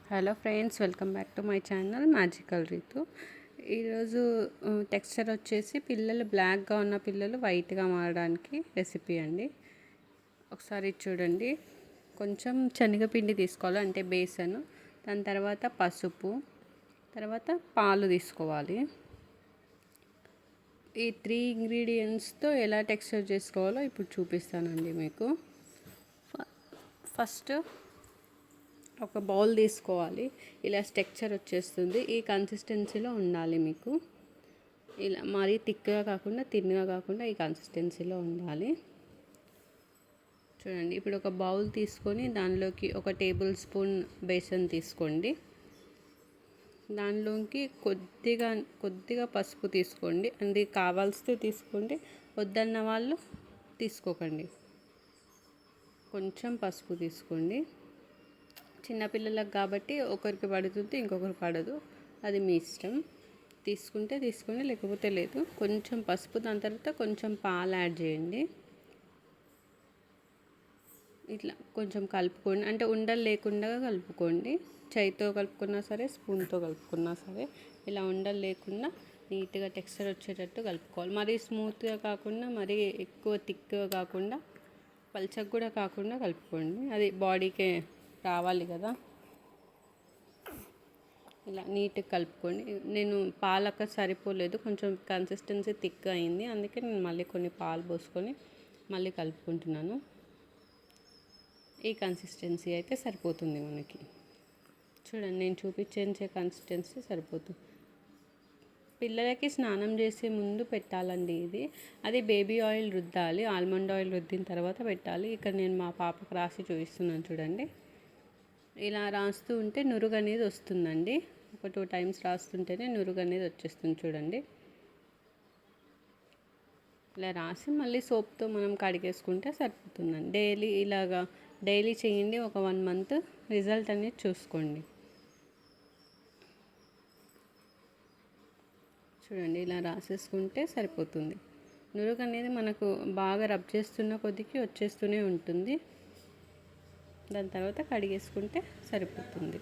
Hello friends, welcome back to my channel magical Ritu. ఈరోజు texture వచ్చేసి పిల్లలు బ్లాక్గా ఉన్న పిల్లలు వైట్గా మారడానికి రెసిపీ అండి. ఒకసారి చూడండి. కొంచెం శనగపిండి తీసుకోవాలి, అంటే బేసన్. దాని తర్వాత పసుపు, తర్వాత పాలు తీసుకోవాలి. ఈ 3 ఇంగ్రీడియంట్స్తో ఎలా టెక్స్చర్ చేసుకోవాలో ఇప్పుడు చూపిస్తానండి మీకు. ఫస్ట్ ఒక బౌల్ తీసుకోవాలి. ఇలా స్ట్రక్చర్ వచ్చేస్తుంది. ఈ కన్సిస్టెన్సీలో ఉండాలి మీకు. ఇలా మరీ థిక్గా కాకుండా థిన్గా కాకుండా ఈ కన్సిస్టెన్సీలో ఉండాలి. చూడండి, ఇప్పుడు ఒక బౌల్ తీసుకొని దానిలోకి ఒక టేబుల్ స్పూన్ బేసన్ తీసుకోండి. దానిలోకి కొద్దిగా పసుపు తీసుకోండి. అది కావాల్సితే తీసుకోండి, వద్దన్న వాళ్ళు తీసుకోకండి. కొంచెం పసుపు తీసుకోండి. చిన్నపిల్లలకు కాబట్టి ఒకరికి పడుతుంది, ఇంకొకరికి పడదు. అది మీ ఇష్టం. తీసుకుంటే తీసుకోండి, లేకపోతే లేదు. కొంచెం పసుపు, దాని తర్వాత కొంచెం పాలు యాడ్ చేయండి. ఇట్లా కొంచెం కలుపుకోండి, అంటే ఉండలు లేకుండా కలుపుకోండి. చేయితో కలుపుకున్నా సరే, స్పూన్తో కలుపుకున్నా సరే. ఇలా ఉండలు లేకుండా నీట్గా టెక్స్చర్ వచ్చేటట్టు కలుపుకోవాలి. మరీ స్మూత్గా కాకుండా, మరీ ఎక్కువ థిక్గా కాకుండా, పల్చగా కూడా కాకుండా కలుపుకోండి. అది బాడీకే రావాలి కదా. ఇలా నీట్గా కలుపుకోండి. నేను పాలక సరిపోలేదు, కొంచెం కన్సిస్టెన్సీ థిక్గా అయింది. అందుకే నేను మళ్ళీ కొన్ని పాలు పోసుకొని మళ్ళీ కలుపుకుంటున్నాను. ఈ కన్సిస్టెన్సీ అయితే సరిపోతుంది మనకి. చూడండి, నేను చూపించే కన్సిస్టెన్సీ సరిపోతుంది. పిల్లలకి స్నానం చేసే ముందు పెట్టాలండి ఇది. అది బేబీ ఆయిల్ రుద్దాలి. ఆల్మండ్ ఆయిల్ రుద్దిన తర్వాత పెట్టాలి. ఇక్కడ నేను మా పాపకు రాసి చూపిస్తున్నాను చూడండి. ఇలా రాస్తూ ఉంటే నురుగు అనేది వస్తుందండి. ఒక 2 టైమ్స్ రాస్తుంటేనే నురుగు అనేది వచ్చేస్తుంది చూడండి. ఇలా రాసి మళ్ళీ సోప్తో మనం కడిగేసుకుంటే సరిపోతుందండి. డైలీ చేయండి. ఒక 1 మంత్ రిజల్ట్ అనేది చూసుకోండి. చూడండి, ఇలా రాసేసుకుంటే సరిపోతుంది. నురుగు అనేది మనకు బాగా రబ్ చేస్తున్న కొద్దికి వచ్చేస్తూనే ఉంటుంది. దాని తర్వాత కడిగేసుకుంటే సరిపోతుంది.